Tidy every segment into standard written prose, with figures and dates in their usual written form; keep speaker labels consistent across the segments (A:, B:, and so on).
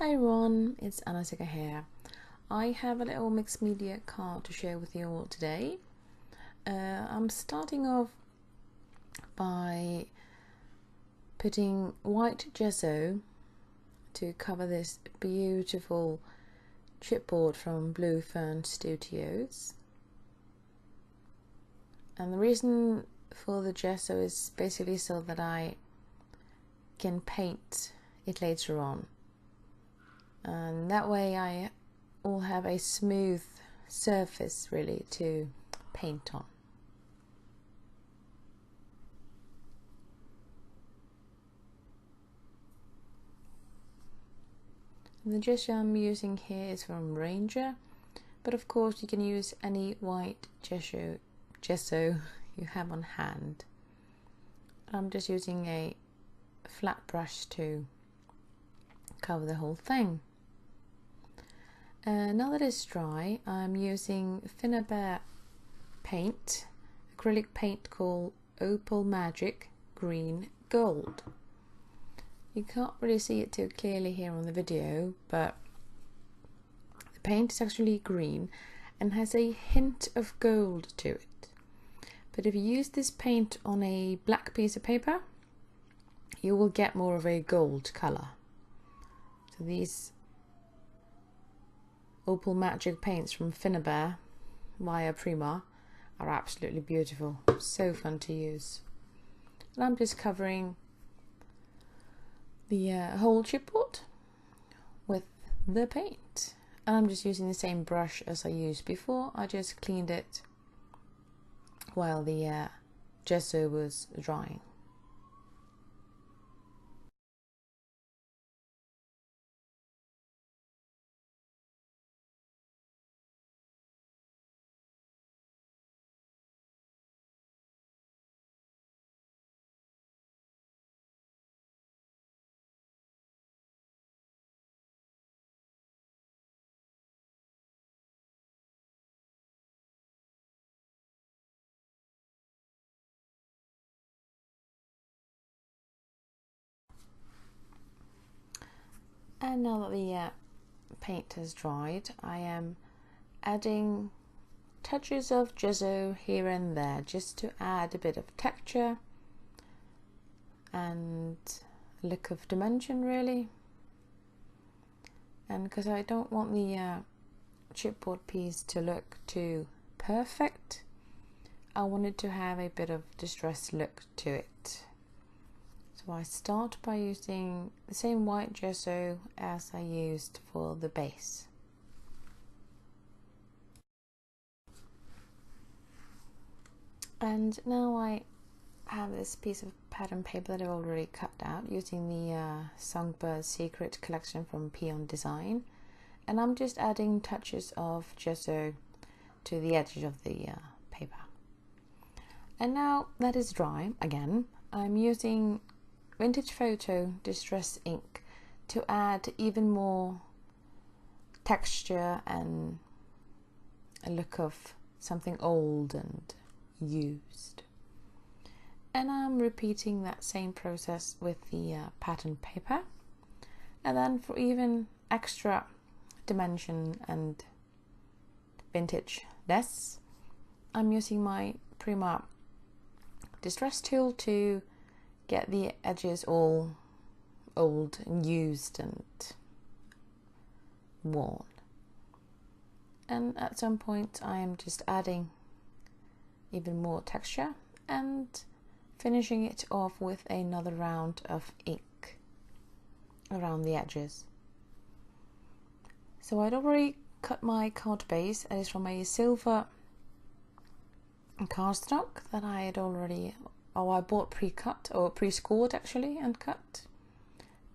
A: Hi everyone, it's Anasika here. I have a little mixed media card to share with you all today. I'm starting off by putting white gesso to cover this beautiful chipboard from Blue Fern Studios. And the reason for the gesso is basically so that I can paint it later on. And that way I will have a smooth surface really to paint on. And the gesso I'm using here is from Ranger, but of course you can use any white gesso you have on hand. I'm just using a flat brush to cover the whole thing. Now that it's dry, I'm using Finnabair paint, acrylic paint called Opal Magic Green Gold. You can't really see it too clearly here on the video, but the paint is actually green and has a hint of gold to it. But if you use this paint on a black piece of paper, you will get more of a gold color. So these Opal Magic paints from Finnabair via Prima are absolutely beautiful, so fun to use. And I'm just covering the whole chipboard with the paint. And I'm just using the same brush as I used before. I just cleaned it while the gesso was drying. And now that the paint has dried, I am adding touches of gesso here and there just to add a bit of texture and a look of dimension really. And because I don't want the chipboard piece to look too perfect, I wanted to have a bit of distressed look to it. So I start by using the same white gesso as I used for the base. And now I have this piece of pattern paper that I've already cut out using the Songbird Secret collection from Pion Desing. And I'm just adding touches of gesso to the edges of the paper. And now that is dry, again, I'm using Vintage Photo Distress ink to add even more texture and a look of something old and used. And I'm repeating that same process with the pattern paper. And then for even extra dimension and vintage-ness, I'm using my Prima distress tool to get the edges all old and used and worn. And at some point I am just adding even more texture and finishing it off with another round of ink around the edges. So I'd already cut my card base, and it's from a silver cardstock that I had already I bought pre-cut or pre-scored actually and cut.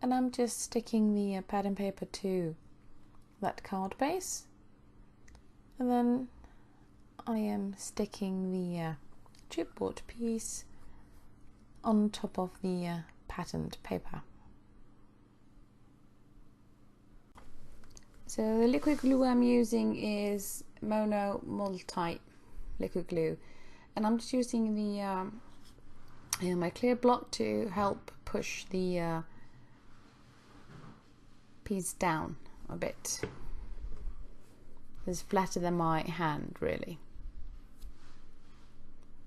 A: And I'm just sticking the pattern paper to that card base, and then I am sticking the chipboard piece on top of the patterned paper. So the liquid glue I'm using is Mono Multi liquid glue, and I'm just using the my clear block to help push the piece down a bit. It's flatter than my hand really.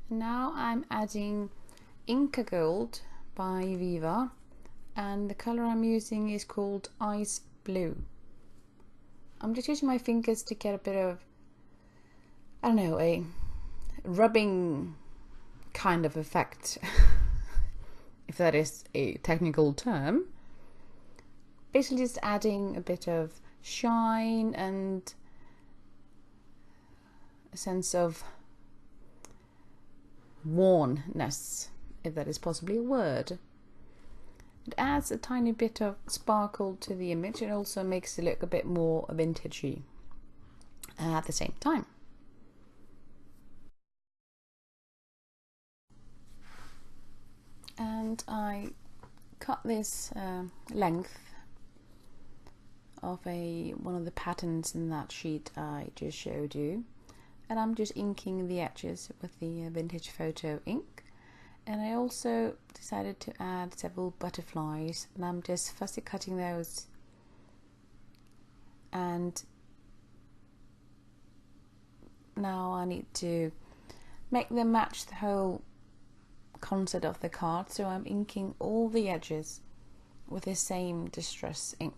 A: Now I'm adding Inka Gold by Viva, and the color I'm using is called Ice Blue. I'm just using my fingers to get a bit of, I don't know, a rubbing kind of effect, if that is a technical term. Basically just adding a bit of shine and a sense of wornness, if that is possibly a word. It adds a tiny bit of sparkle to the image. It also makes it look a bit more vintagey at the same time. And I cut this length of one of the patterns in that sheet I just showed you, and I'm just inking the edges with the vintage photo ink. And I also decided to add several butterflies, and I'm just fussy cutting those, and now I need to make them match the whole concept of the card, so I'm inking all the edges with the same distress ink.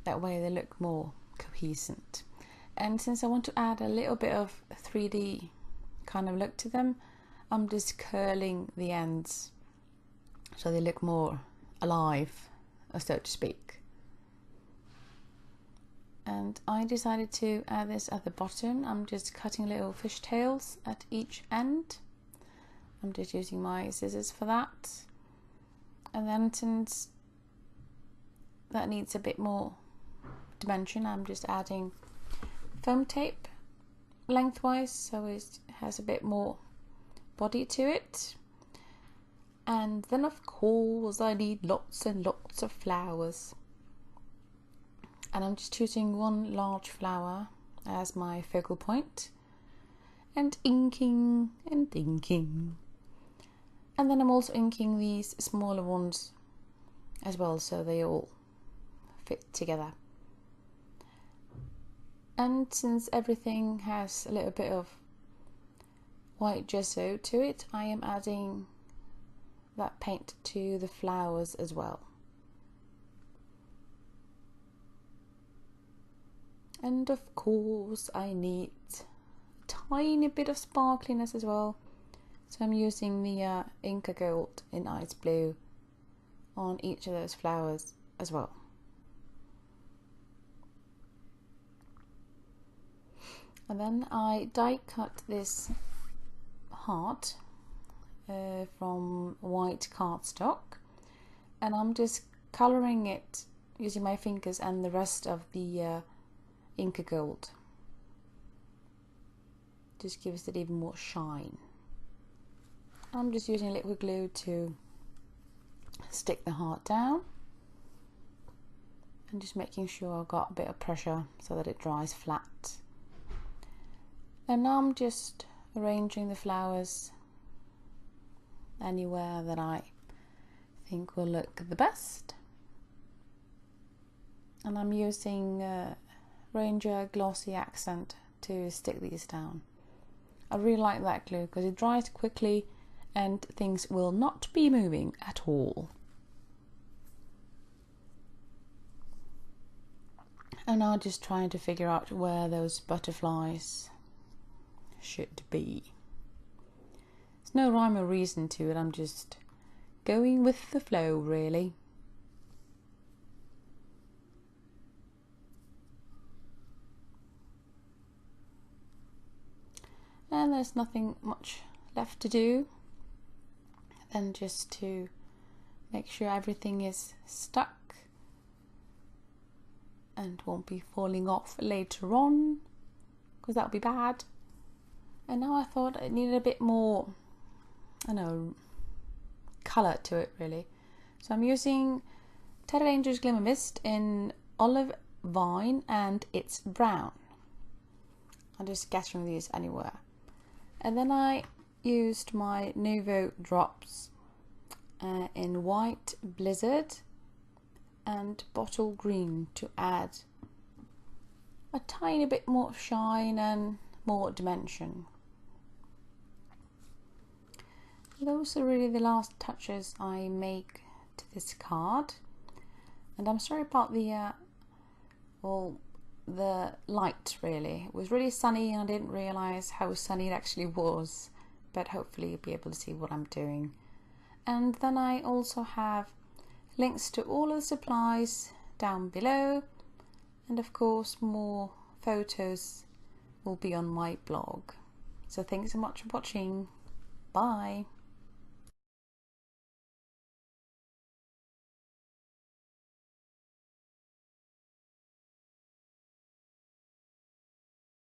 A: That way they look more cohesive. And since I want to add a little bit of 3D kind of look to them, I'm just curling the ends so they look more alive, so to speak. And I decided to add this at the bottom. I'm just cutting little fishtails at each end. I'm just using my scissors for that. And then since that needs a bit more dimension, I'm just adding foam tape lengthwise so it has a bit more body to it. And then of course I need lots and lots of flowers, and I'm just choosing one large flower as my focal point and inking and inking. And then I'm also inking these smaller ones as well so they all fit together. And since everything has a little bit of white gesso to it, I am adding that paint to the flowers as well. And of course I need a tiny bit of sparkliness as well, so I'm using the Inka Gold in Ice Blue on each of those flowers as well. And then I die cut this heart from white cardstock, and I'm just colouring it using my fingers and the rest of the Inka Gold. Just gives it even more shine. I'm just using liquid glue to stick the heart down and just making sure I've got a bit of pressure so that it dries flat. And now I'm just arranging the flowers anywhere that I think will look the best. And I'm using Ranger Glossy Accent to stick these down. I really like that glue because it dries quickly and things will not be moving at all. And now just trying to figure out where those butterflies should be. There's no rhyme or reason to it, I'm just going with the flow really. And there's nothing much left to do than just to make sure everything is stuck and won't be falling off later on, because that would be bad. And now I thought it needed a bit more, I don't know, colour to it really. So I'm using Tattered Glimmer Mist in Olive Vine and it's brown. I'm just scattering these anywhere. And then I used my Nuvo drops in white Blizzard and bottle green to add a tiny bit more shine and more dimension. Those are really the last touches I make to this card, and I'm sorry about the the light. Really, it was really sunny and I didn't realize how sunny it actually was, but hopefully you'll be able to see what I'm doing. And then I also have links to all of the supplies down below, and of course more photos will be on my blog. So thanks so much for watching. Bye.